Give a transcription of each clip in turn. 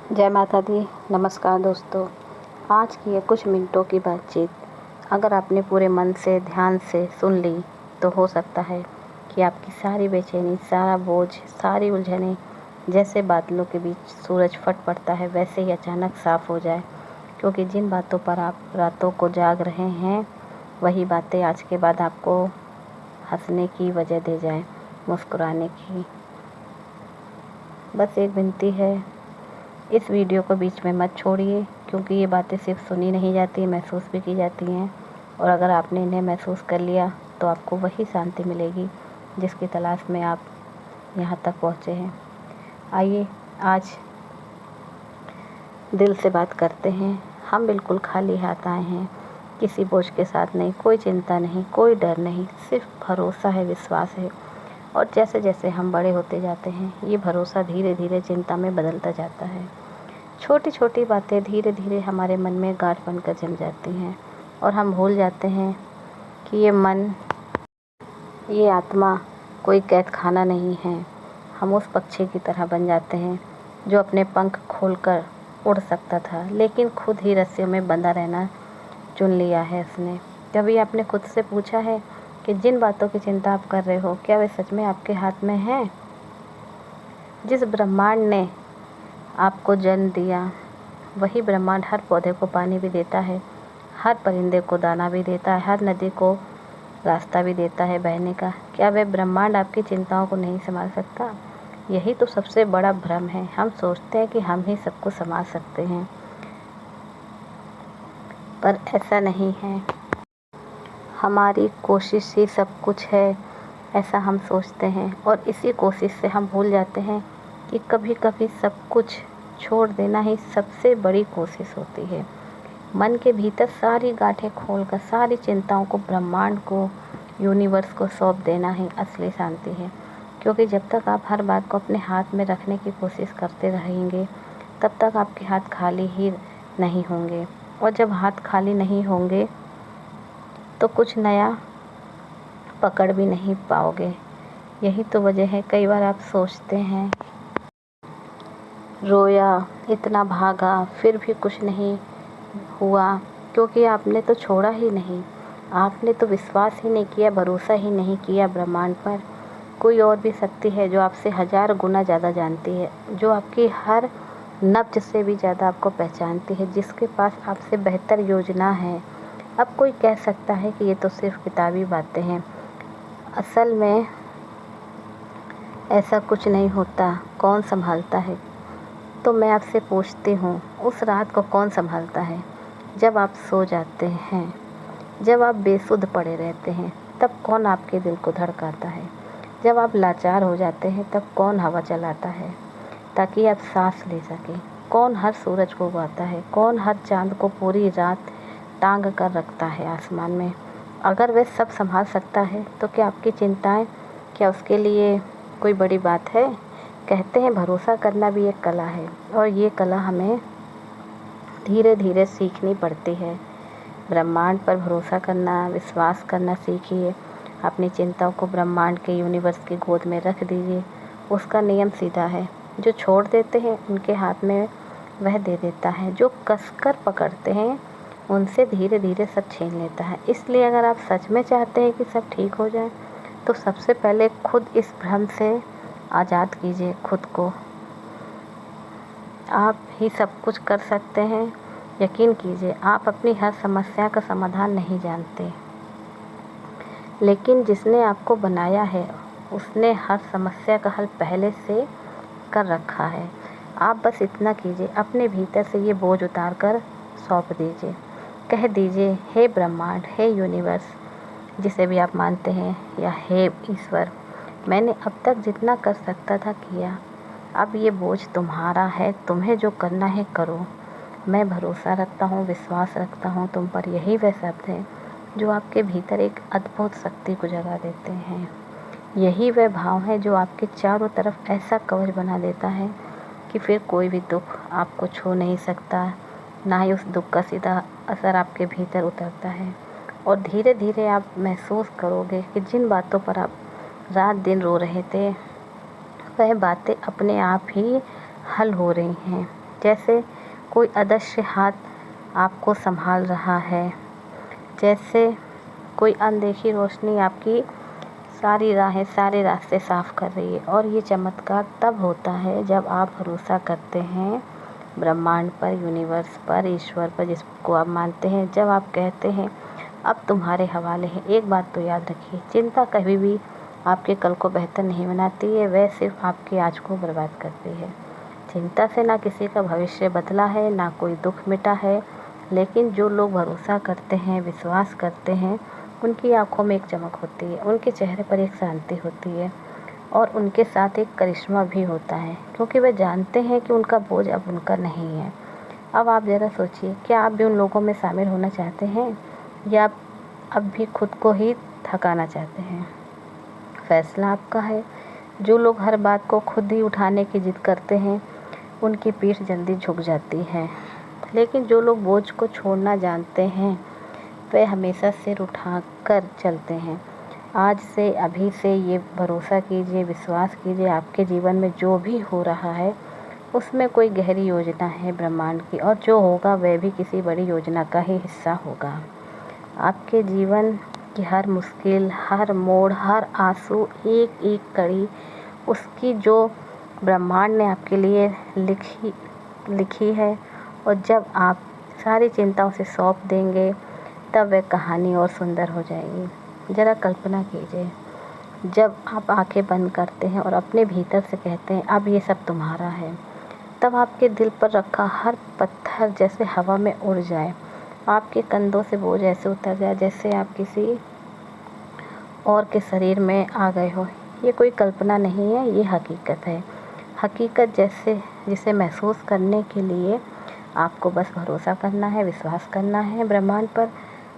जय माता दी। नमस्कार दोस्तों। आज की ये कुछ मिनटों की बातचीत अगर आपने पूरे मन से ध्यान से सुन ली तो हो सकता है कि आपकी सारी बेचैनी, सारा बोझ, सारी उलझनें जैसे बादलों के बीच सूरज फट पड़ता है वैसे ही अचानक साफ़ हो जाए। क्योंकि जिन बातों पर आप रातों को जाग रहे हैं वही बातें आज के बाद आपको हंसने की वजह दे जाए, मुस्कुराने की। बस एक विनती है, इस वीडियो को बीच में मत छोड़िए, क्योंकि ये बातें सिर्फ सुनी नहीं जाती, महसूस भी की जाती हैं। और अगर आपने इन्हें महसूस कर लिया तो आपको वही शांति मिलेगी जिसकी तलाश में आप यहाँ तक पहुँचे हैं। आइए आज दिल से बात करते हैं। हम बिल्कुल खाली हाथ आए हैं, किसी बोझ के साथ नहीं, कोई चिंता नहीं, कोई डर नहीं, सिर्फ भरोसा है, विश्वास है। और जैसे जैसे हम बड़े होते जाते हैं ये भरोसा धीरे धीरे चिंता में बदलता जाता है। छोटी छोटी बातें धीरे धीरे हमारे मन में गांठ बनकर जम जाती हैं और हम भूल जाते हैं कि ये मन, ये आत्मा कोई कैद खाना नहीं है। हम उस पक्षी की तरह बन जाते हैं जो अपने पंख खोलकर उड़ सकता था, लेकिन खुद ही रस्सियों में बंधा रहना चुन लिया है उसने। कभी आपने खुद से पूछा है कि जिन बातों की चिंता आप कर रहे हो क्या वे सच में आपके हाथ में हैं? जिस ब्रह्मांड ने आपको जन्म दिया वही ब्रह्मांड हर पौधे को पानी भी देता है, हर परिंदे को दाना भी देता है, हर नदी को रास्ता भी देता है बहने का। क्या वह ब्रह्मांड आपकी चिंताओं को नहीं संभाल सकता? यही तो सबसे बड़ा भ्रम है। हम सोचते हैं कि हम ही सब कुछ संभाल सकते हैं, पर ऐसा नहीं है। हमारी कोशिश ही सब कुछ है, ऐसा हम सोचते हैं। और इसी कोशिश से हम भूल जाते हैं कि कभी कभी सब कुछ छोड़ देना ही सबसे बड़ी कोशिश होती है। मन के भीतर सारी गांठें खोलकर सारी चिंताओं को ब्रह्मांड को, यूनिवर्स को सौंप देना ही असली शांति है। क्योंकि जब तक आप हर बात को अपने हाथ में रखने की कोशिश करते रहेंगे तब तक आपके हाथ खाली ही नहीं होंगे। और जब हाथ खाली नहीं होंगे तो कुछ नया पकड़ भी नहीं पाओगे। यही तो वजह है, कई बार आप सोचते हैं, रोया, इतना भागा, फिर भी कुछ नहीं हुआ, क्योंकि आपने तो छोड़ा ही नहीं। आपने तो विश्वास ही नहीं किया, भरोसा ही नहीं किया ब्रह्मांड पर। कोई और भी शक्ति है जो आपसे 1000 गुना ज़्यादा जानती है, जो आपकी हर नब्ज से भी ज़्यादा आपको पहचानती है, जिसके पास आपसे बेहतर योजना है। अब कोई कह सकता है कि ये तो सिर्फ किताबी बातें हैं। असल में ऐसा कुछ नहीं होता। कौन संभालता है? तो मैं आपसे पूछती हूँ, उस रात को कौन संभालता है? जब आप सो जाते हैं, जब आप बेसुध पड़े रहते हैं, तब कौन आपके दिल को धड़काता है? जब आप लाचार हो जाते हैं तब कौन हवा चलाता है ताकि आप सांस ले सकें? कौन हर सूरज को उगाता है? कौन हर चांद को पूरी रात टांग कर रखता है आसमान में? अगर वह सब संभाल सकता है तो क्या आपकी चिंताएं, क्या उसके लिए कोई बड़ी बात है? कहते हैं भरोसा करना भी एक कला है, और ये कला हमें धीरे धीरे सीखनी पड़ती है। ब्रह्मांड पर भरोसा करना, विश्वास करना सीखिए। अपनी चिंताओं को ब्रह्मांड के, यूनिवर्स की गोद में रख दीजिए। उसका नियम सीधा है, जो छोड़ देते हैं उनके हाथ में वह दे देता है, जो कसकर पकड़ते हैं उनसे धीरे धीरे सब छीन लेता है। इसलिए अगर आप सच में चाहते हैं कि सब ठीक हो जाए तो सबसे पहले खुद इस भ्रम से आज़ाद कीजिए खुद को। आप ही सब कुछ कर सकते हैं। यकीन कीजिए, आप अपनी हर समस्या का समाधान नहीं जानते, लेकिन जिसने आपको बनाया है उसने हर समस्या का हल पहले से कर रखा है। आप बस इतना कीजिए, अपने भीतर से ये बोझ उतार कर सौंप दीजिए। कह दीजिए, हे ब्रह्मांड, हे यूनिवर्स, जिसे भी आप मानते हैं, या हे ईश्वर, मैंने अब तक जितना कर सकता था किया। अब ये बोझ तुम्हारा है, तुम्हें जो करना है करो। मैं भरोसा रखता हूँ, विश्वास रखता हूँ तुम पर। यही वह शब्द है जो आपके भीतर एक अद्भुत शक्ति को जगा देते हैं। यही वह भाव है जो आपके चारों तरफ ऐसा कवच बना देता है कि फिर कोई भी दुख आपको छू नहीं सकता, ना ही उस दुख का सीधा असर आपके भीतर उतरता है। और धीरे धीरे आप महसूस करोगे कि जिन बातों पर आप रात दिन रो रहे थे वह बातें अपने आप ही हल हो रही हैं। जैसे कोई अदृश्य हाथ आपको संभाल रहा है, जैसे कोई अनदेखी रोशनी आपकी सारी राहें, सारे रास्ते साफ कर रही है। और ये चमत्कार तब होता है जब आप भरोसा करते हैं ब्रह्मांड पर, यूनिवर्स पर, ईश्वर पर, जिसको आप मानते हैं। जब आप कहते हैं अब तुम्हारे हवाले है। एक बात तो याद रखिए, चिंता कभी भी आपके कल को बेहतर नहीं बनाती है, वह सिर्फ आपके आज को बर्बाद करती है। चिंता से ना किसी का भविष्य बदला है, ना कोई दुख मिटा है, लेकिन जो लोग भरोसा करते हैं, विश्वास करते हैं, उनकी आंखों में एक चमक होती है, उनके चेहरे पर एक शांति होती है और उनके साथ एक करिश्मा भी होता है, क्योंकि वे जानते हैं कि उनका बोझ अब उनका नहीं है। अब आप ज़रा सोचिए, क्या आप भी उन लोगों में शामिल होना चाहते हैं या आप अब भी खुद को ही थकाना चाहते हैं? फैसला आपका है। जो लोग हर बात को खुद ही उठाने की जिद करते हैं, उनकी पीठ जल्दी झुक जाती है, लेकिन जो लोग बोझ को छोड़ना जानते हैं, वे हमेशा सिर उठाकर चलते हैं। आज से, अभी से ये भरोसा कीजिए, विश्वास कीजिए, आपके जीवन में जो भी हो रहा है उसमें कोई गहरी योजना है ब्रह्मांड की, और जो होगा वह भी किसी बड़ी योजना का ही हिस्सा होगा। आपके जीवन की हर मुश्किल, हर मोड़, हर आंसू, एक एक कड़ी उसकी जो ब्रह्मांड ने आपके लिए लिखी है। और जब आप सारी चिंताओं से सौंप देंगे, तब वह कहानी और सुंदर हो जाएगी। ज़रा कल्पना कीजिए, जब आप आंखें बंद करते हैं और अपने भीतर से कहते हैं अब ये सब तुम्हारा है, तब आपके दिल पर रखा हर पत्थर जैसे हवा में उड़ जाए, आपके कंधों से बोझ ऐसे उतर जाए जैसे आप किसी और के शरीर में आ गए हो। ये कोई कल्पना नहीं है, ये हकीकत है। हकीकत जिसे महसूस करने के लिए आपको बस भरोसा करना है, विश्वास करना है ब्रह्मांड पर।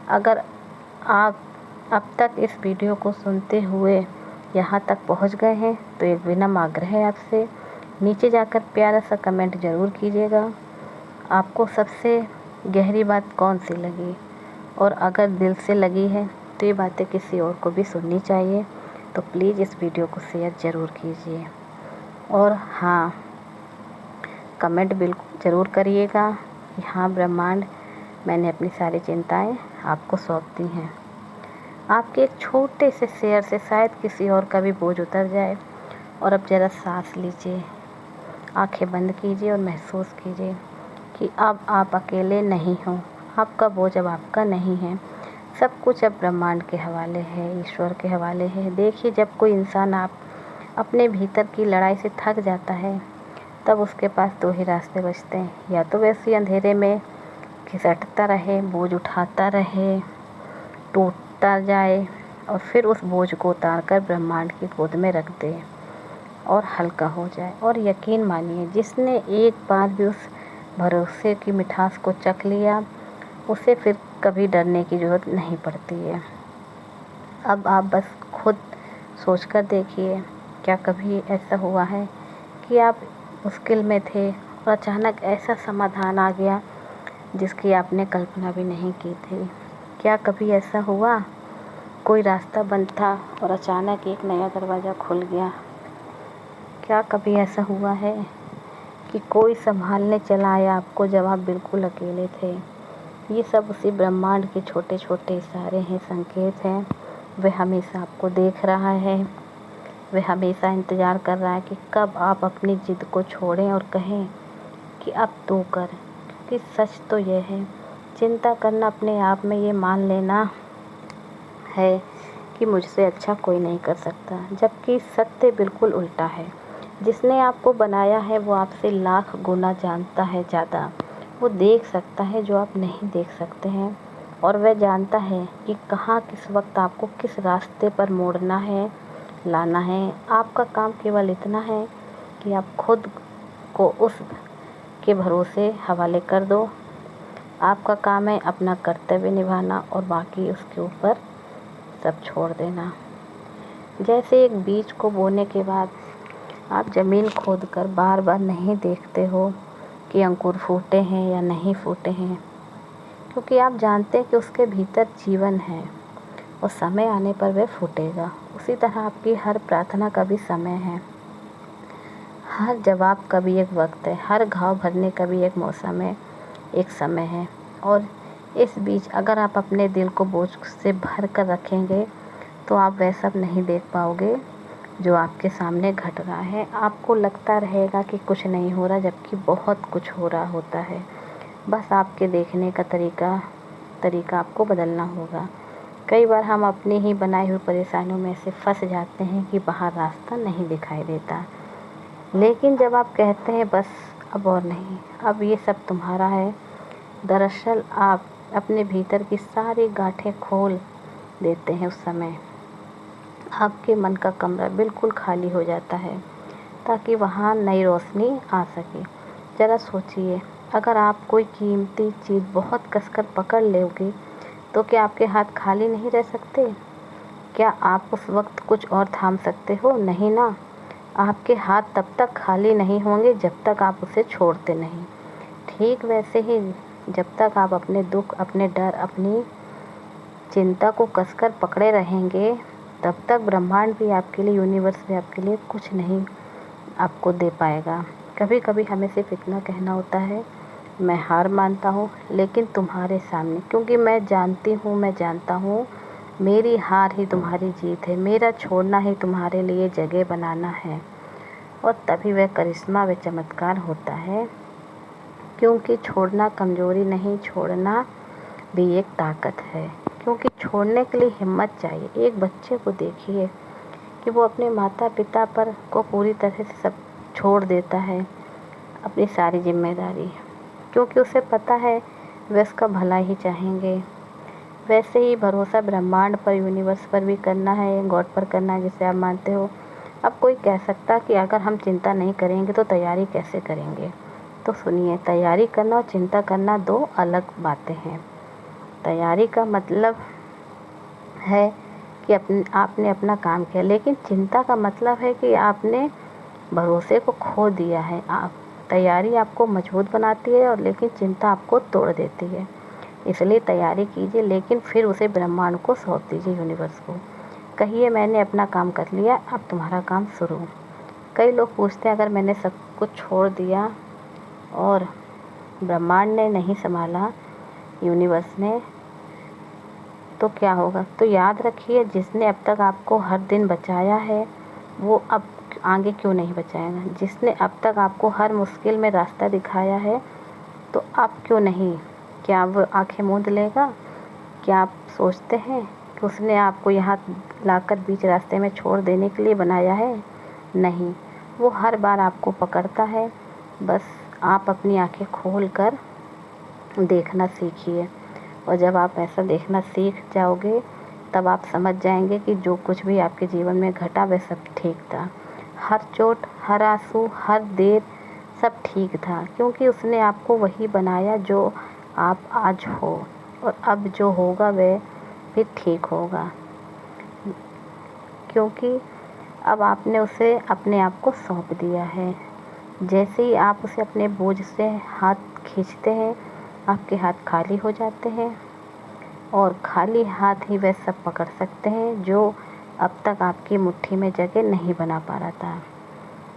अगर आप अब तक इस वीडियो को सुनते हुए यहाँ तक पहुँच गए हैं, तो एक विनम्र आग्रह है आपसे, नीचे जाकर प्यारा सा कमेंट ज़रूर कीजिएगा। आपको सबसे गहरी बात कौन सी लगी, और अगर दिल से लगी है तो ये बातें किसी और को भी सुननी चाहिए, तो प्लीज़ इस वीडियो को शेयर ज़रूर कीजिए। और हाँ, कमेंट बिल्कुल ज़रूर करिएगा कि हाँ ब्रह्मांड, मैंने अपनी सारी चिंताएं आपको सौंप दी हैं। आपके एक छोटे से शेयर से शायद किसी और का भी बोझ उतर जाए। और अब ज़रा सांस लीजिए, आंखें बंद कीजिए और महसूस कीजिए कि अब आप अकेले नहीं हो, आपका बोझ अब आपका नहीं है। सब कुछ अब ब्रह्मांड के हवाले है, ईश्वर के हवाले है। देखिए, जब कोई इंसान आप अपने भीतर की लड़ाई से थक जाता है, तब उसके पास दो ही रास्ते बचते हैं, या तो वैसे अंधेरे में घिसटता रहे, बोझ उठाता रहे, टूटता जाए, और फिर उस बोझ को उतार कर ब्रह्मांड की गोद में रख दे और हल्का हो जाए। और यकीन मानिए, जिसने एक बार भी उस भरोसे की मिठास को चख लिया, उसे फिर कभी डरने की ज़रूरत नहीं पड़ती है। अब आप बस खुद सोच कर देखिए, क्या कभी ऐसा हुआ है कि आप मुश्किल में थे और अचानक ऐसा समाधान आ गया जिसकी आपने कल्पना भी नहीं की थी? क्या कभी ऐसा हुआ कोई रास्ता बंद था और अचानक एक नया दरवाज़ा खुल गया? क्या कभी ऐसा हुआ है कि कोई संभालने चला आया आपको जब आप बिल्कुल अकेले थे? ये सब उसी ब्रह्मांड के छोटे छोटे इशारे हैं, संकेत हैं। वह हमेशा आपको देख रहा है, वह हमेशा इंतज़ार कर रहा है कि कब आप अपनी ज़िद को छोड़ें और कहें कि अब तू कर। क्योंकि सच तो यह है, चिंता करना अपने आप में ये मान लेना है कि मुझसे अच्छा कोई नहीं कर सकता, जबकि सत्य बिल्कुल उल्टा है। जिसने आपको बनाया है वो आपसे लाख गुना जानता है ज़्यादा। वो देख सकता है जो आप नहीं देख सकते हैं, और वह जानता है कि कहाँ किस वक्त आपको किस रास्ते पर मोड़ना है, लाना है। आपका काम केवल इतना है कि आप खुद को उस के भरोसे हवाले कर दो। आपका काम है अपना कर्तव्य निभाना और बाकी उसके ऊपर सब छोड़ देना। जैसे एक बीज को बोने के बाद आप ज़मीन खोदकर बार बार नहीं देखते हो कि अंकुर फूटे हैं या नहीं फूटे हैं, क्योंकि आप जानते हैं कि उसके भीतर जीवन है और समय आने पर वह फूटेगा। उसी तरह आपकी हर प्रार्थना का भी समय है, हर जवाब का भी एक वक्त है, हर घाव भरने का भी एक मौसम है, एक समय है। और इस बीच अगर आप अपने दिल को बोझ से भर कर रखेंगे तो आप वह सब नहीं देख पाओगे जो आपके सामने घट रहा है। आपको लगता रहेगा कि कुछ नहीं हो रहा, जबकि बहुत कुछ हो रहा होता है। बस आपके देखने का तरीका आपको बदलना होगा। कई बार हम अपनी ही बनाई हुई परेशानियों में से फंस जाते हैं कि बाहर रास्ता नहीं दिखाई देता। लेकिन जब आप कहते हैं बस अब और नहीं, अब ये सब तुम्हारा है, दरअसल आप अपने भीतर की सारी गांठें खोल देते हैं। उस समय आपके मन का कमरा बिल्कुल खाली हो जाता है ताकि वहाँ नई रोशनी आ सके। ज़रा सोचिए, अगर आप कोई कीमती चीज़ बहुत कसकर पकड़ लोगे तो क्या आपके हाथ खाली नहीं रह सकते? क्या आप उस वक्त कुछ और थाम सकते हो? नहीं ना। आपके हाथ तब तक खाली नहीं होंगे जब तक आप उसे छोड़ते नहीं। ठीक वैसे ही जब तक आप अपने दुख, अपने डर, अपनी चिंता को कसकर पकड़े रहेंगे, तब तक ब्रह्मांड भी आपके लिए, यूनिवर्स भी आपके लिए कुछ नहीं आपको दे पाएगा। कभी कभी हमें सिर्फ इतना कहना होता है, मैं हार मानता हूँ लेकिन तुम्हारे सामने, क्योंकि मैं जानता हूँ मेरी हार ही तुम्हारी जीत है, मेरा छोड़ना ही तुम्हारे लिए जगह बनाना है। और तभी वह करिश्मा, वह चमत्कार होता है, क्योंकि छोड़ना कमज़ोरी नहीं, छोड़ना भी एक ताकत है। क्योंकि छोड़ने के लिए हिम्मत चाहिए। एक बच्चे को देखिए कि वो अपने माता पिता पर को पूरी तरह से सब छोड़ देता है, अपनी सारी जिम्मेदारी, क्योंकि उसे पता है वे उसका भला ही चाहेंगे। वैसे ही भरोसा ब्रह्मांड पर, यूनिवर्स पर भी करना है, गॉड पर करना है जिसे आप मानते हो। अब कोई कह सकता कि अगर हम चिंता नहीं करेंगे तो तैयारी कैसे करेंगे? तो सुनिए, तैयारी करना और चिंता करना दो अलग बातें हैं। तैयारी का मतलब है कि आपने अपना काम किया, लेकिन चिंता का मतलब है कि आपने भरोसे को खो दिया है। आप तैयारी आपको मजबूत बनाती है और लेकिन चिंता आपको तोड़ देती है। इसलिए तैयारी कीजिए, लेकिन फिर उसे ब्रह्मांड को सौंप दीजिए, यूनिवर्स को। कहिए मैंने अपना काम कर लिया, अब तुम्हारा काम शुरू। कई लोग पूछते हैं, अगर मैंने सब कुछ छोड़ दिया और ब्रह्मांड ने नहीं संभाला, यूनिवर्स ने, तो क्या होगा? तो याद रखिए, जिसने अब तक आपको हर दिन बचाया है वो अब आगे क्यों नहीं बचाएगा? जिसने अब तक आपको हर मुश्किल में रास्ता दिखाया है तो अब क्यों नहीं? क्या वो आंखें मूंद लेगा? क्या आप सोचते हैं कि उसने आपको यहाँ लाकर बीच रास्ते में छोड़ देने के लिए बनाया है? नहीं, वो हर बार आपको पकड़ता है। बस आप अपनी आंखें खोल कर देखना सीखिए, और जब आप ऐसा देखना सीख जाओगे तब आप समझ जाएंगे कि जो कुछ भी आपके जीवन में घटा वह सब ठीक था। हर चोट, हर आंसू, हर देर, सब ठीक था, क्योंकि उसने आपको वही बनाया जो आप आज हो। और अब जो होगा वह भी ठीक होगा, क्योंकि अब आपने उसे अपने आप को सौंप दिया है। जैसे ही आप उसे अपने बोझ से हाथ खींचते हैं, आपके हाथ खाली हो जाते हैं, और खाली हाथ ही वह सब पकड़ सकते हैं जो अब तक आपकी मुट्ठी में जगह नहीं बना पा रहा था।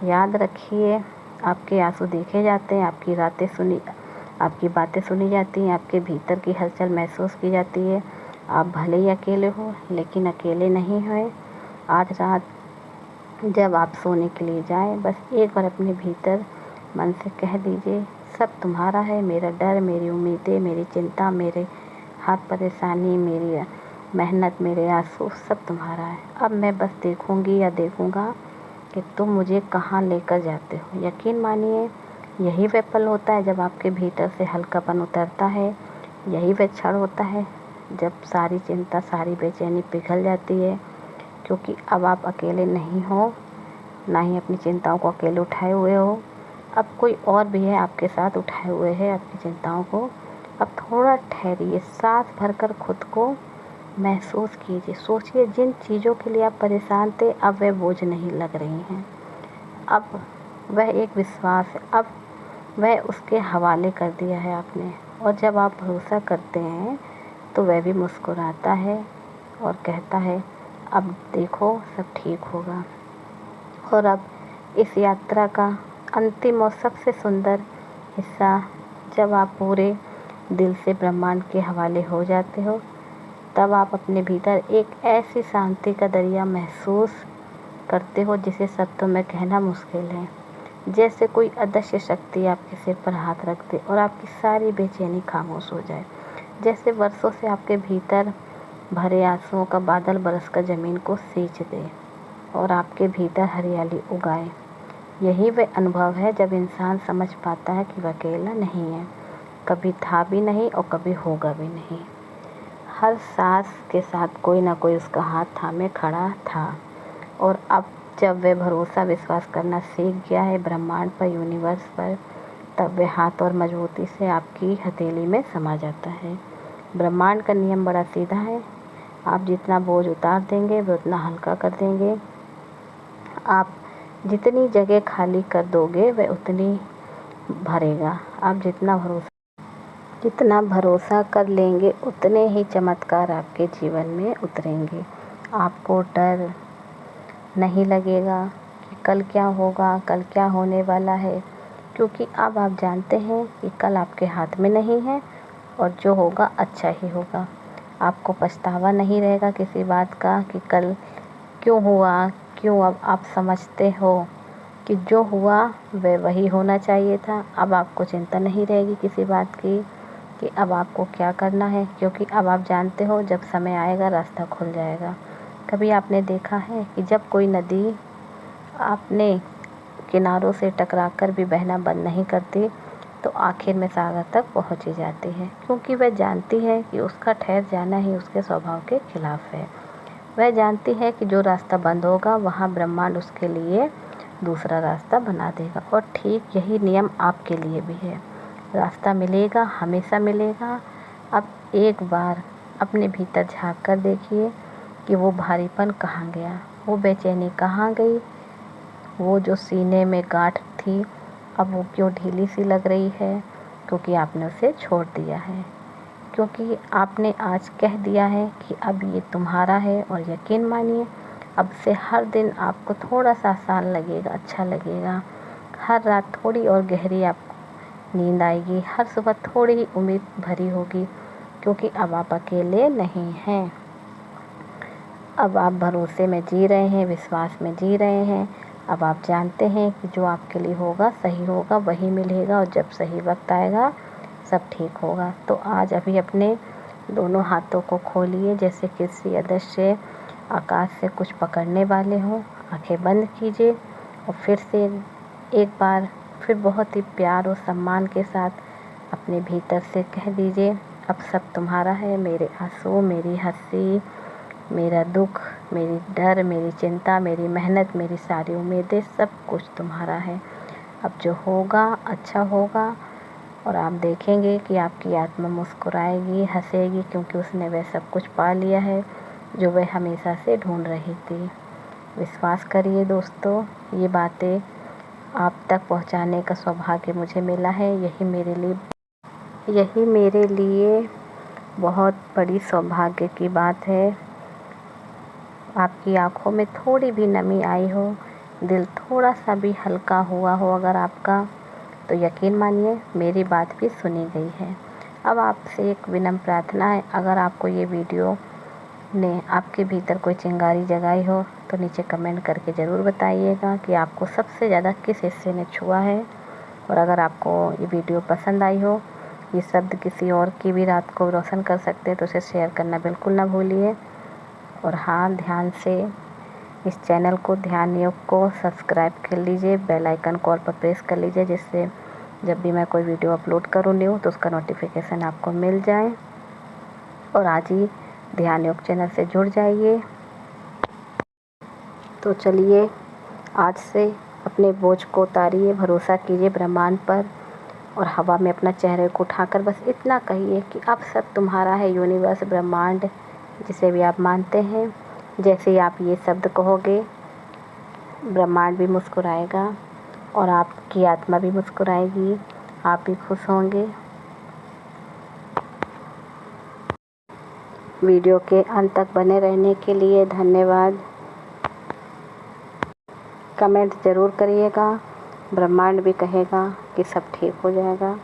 याद रखिए, आपके आंसू देखे जाते हैं, आपकी बातें सुनी जाती हैं, आपके भीतर की हलचल महसूस की जाती है। आप भले ही अकेले हो, लेकिन अकेले नहीं हैं। आज रात जब आप सोने के लिए जाएं, बस एक बार अपने भीतर मन से कह दीजिए, सब तुम्हारा है, मेरा डर, मेरी उम्मीदें, मेरी चिंता, मेरे हर परेशानी, मेरी मेहनत, मेरे आंसू, सब तुम्हारा है। अब मैं बस देखूंगी या देखूंगा कि तुम मुझे कहाँ लेकर जाते हो। यकीन मानिए, यही वह पल होता है जब आपके भीतर से हल्कापन उतरता है। यही वह क्षण होता है जब सारी चिंता, सारी बेचैनी पिघल जाती है, क्योंकि अब आप अकेले नहीं हो, ना ही अपनी चिंताओं को अकेले उठाए हुए हो। अब कोई और भी है आपके साथ उठाए हुए है आपकी चिंताओं को। अब थोड़ा ठहरिए, सांस भरकर खुद को महसूस कीजिए। सोचिए, जिन चीज़ों के लिए आप परेशान थे अब वह बोझ नहीं लग रही हैं। अब वह एक विश्वास है, अब वह उसके हवाले कर दिया है आपने। और जब आप भरोसा करते हैं तो वह भी मुस्कुराता है और कहता है, अब देखो सब ठीक होगा। और अब इस यात्रा का अंतिम और सबसे सुंदर हिस्सा, जब आप पूरे दिल से ब्रह्मांड के हवाले हो जाते हो, तब आप अपने भीतर एक ऐसी शांति का दरिया महसूस करते हो जिसे शब्दों में कहना मुश्किल है। जैसे कोई अदृश्य शक्ति आपके सिर पर हाथ रख दे और आपकी सारी बेचैनी खामोश हो जाए। जैसे वर्षों से आपके भीतर भरे आंसुओं का बादल बरसकर ज़मीन को सींच दे और आपके भीतर हरियाली उगाए। यही वह अनुभव है जब इंसान समझ पाता है कि वह अकेला नहीं है, कभी था भी नहीं और कभी होगा भी नहीं। हर सांस के साथ कोई ना कोई उसका हाथ थामे खड़ा था। और अब जब वह भरोसा विश्वास करना सीख गया है ब्रह्मांड पर, यूनिवर्स पर, तब वह हाथ और मजबूती से आपकी हथेली में समा जाता है। ब्रह्मांड का नियम बड़ा सीधा है, आप जितना बोझ उतार देंगे वह उतना हल्का कर देंगे। आप जितनी जगह खाली कर दोगे वह उतनी भरेगा। आप जितना भरोसा कर लेंगे उतने ही चमत्कार आपके जीवन में उतरेंगे। आपको डर नहीं लगेगा कि कल क्या होगा, कल क्या होने वाला है, क्योंकि अब आप जानते हैं कि कल आपके हाथ में नहीं है और जो होगा अच्छा ही होगा। आपको पछतावा नहीं रहेगा किसी बात का कि कल क्यों हुआ, क्यों। अब आप समझते हो कि जो हुआ वह वही होना चाहिए था। अब आपको चिंता नहीं रहेगी किसी बात की कि अब आपको क्या करना है, क्योंकि अब आप जानते हो जब समय आएगा रास्ता खुल जाएगा। कभी आपने देखा है कि जब कोई नदी अपने किनारों से टकराकर भी बहना बंद नहीं करती तो आखिर में सागर तक पहुंच ही जाती है, क्योंकि वह जानती है कि उसका ठहर जाना ही उसके स्वभाव के खिलाफ है। वह जानती है कि जो रास्ता बंद होगा वहाँ ब्रह्मांड उसके लिए दूसरा रास्ता बना देगा। और ठीक यही नियम आपके लिए भी है। रास्ता मिलेगा, हमेशा मिलेगा। अब एक बार अपने भीतर झांक कर देखिए कि वो भारीपन कहाँ गया, वो बेचैनी कहाँ गई, वो जो सीने में गांठ थी अब वो क्यों ढीली सी लग रही है, क्योंकि आपने उसे छोड़ दिया है, क्योंकि आपने आज कह दिया है कि अब ये तुम्हारा है। और यकीन मानिए अब से हर दिन आपको थोड़ा सा आसान लगेगा, अच्छा लगेगा। हर रात थोड़ी और गहरी आपको नींद आएगी, हर सुबह थोड़ी ही उम्मीद भरी होगी, क्योंकि अब आप अकेले नहीं हैं। अब आप भरोसे में जी रहे हैं, विश्वास में जी रहे हैं। अब आप जानते हैं कि जो आपके लिए होगा, सही होगा, वही मिलेगा और जब सही वक्त आएगा सब ठीक होगा। तो आज अभी अपने दोनों हाथों को खोलिए जैसे किसी अदृश्य आकाश से कुछ पकड़ने वाले हों। आंखें बंद कीजिए और फिर से एक बार फिर बहुत ही प्यार और सम्मान के साथ अपने भीतर से कह दीजिए, अब सब तुम्हारा है। मेरे आंसू, मेरी हंसी, मेरा दुख, मेरी डर, मेरी चिंता, मेरी मेहनत, मेरी सारी उम्मीदें, सब कुछ तुम्हारा है। अब जो होगा अच्छा होगा और आप देखेंगे कि आपकी आत्मा मुस्कुराएगी, हंसेगी, क्योंकि उसने वह सब कुछ पा लिया है जो वह हमेशा से ढूंढ रही थी। विश्वास करिए दोस्तों, ये बातें आप तक पहुंचाने का सौभाग्य मुझे मिला है। यही मेरे लिए बहुत बड़ी सौभाग्य की बात है। आपकी आंखों में थोड़ी भी नमी आई हो, दिल थोड़ा सा भी हल्का हुआ हो अगर आपका, तो यकीन मानिए मेरी बात भी सुनी गई है। अब आपसे एक विनम्र प्रार्थना है, अगर आपको ये वीडियो ने आपके भीतर कोई चिंगारी जगाई हो तो नीचे कमेंट करके ज़रूर बताइएगा कि आपको सबसे ज़्यादा किस हिस्से ने छुआ है। और अगर आपको ये वीडियो पसंद आई हो, ये शब्द किसी और की भी रात को रोशन कर सकते हैं, तो उसे शेयर करना बिल्कुल ना भूलिए। और हाँ, ध्यान से इस चैनल को, ध्यान योग को सब्सक्राइब कर लीजिए, बेल आइकन को ऑल पर प्रेस कर लीजिए, जिससे जब भी मैं कोई वीडियो अपलोड करूँ न्यू तो उसका नोटिफिकेशन आपको मिल जाए। और आज ही ध्यान योग चैनल से जुड़ जाइए। तो चलिए आज से अपने बोझ को उतारिए, भरोसा कीजिए ब्रह्मांड पर और हवा में अपना चेहरे को उठाकर बस इतना कहिए कि अब सब तुम्हारा है। यूनिवर्स, ब्रह्मांड, जिसे भी आप मानते हैं, जैसे ही आप ये शब्द कहोगे ब्रह्मांड भी मुस्कुराएगा और आपकी आत्मा भी मुस्कुराएगी, आप भी खुश होंगे। वीडियो के अंत तक बने रहने के लिए धन्यवाद। कमेंट ज़रूर करिएगा। ब्रह्मांड भी कहेगा कि सब ठीक हो जाएगा।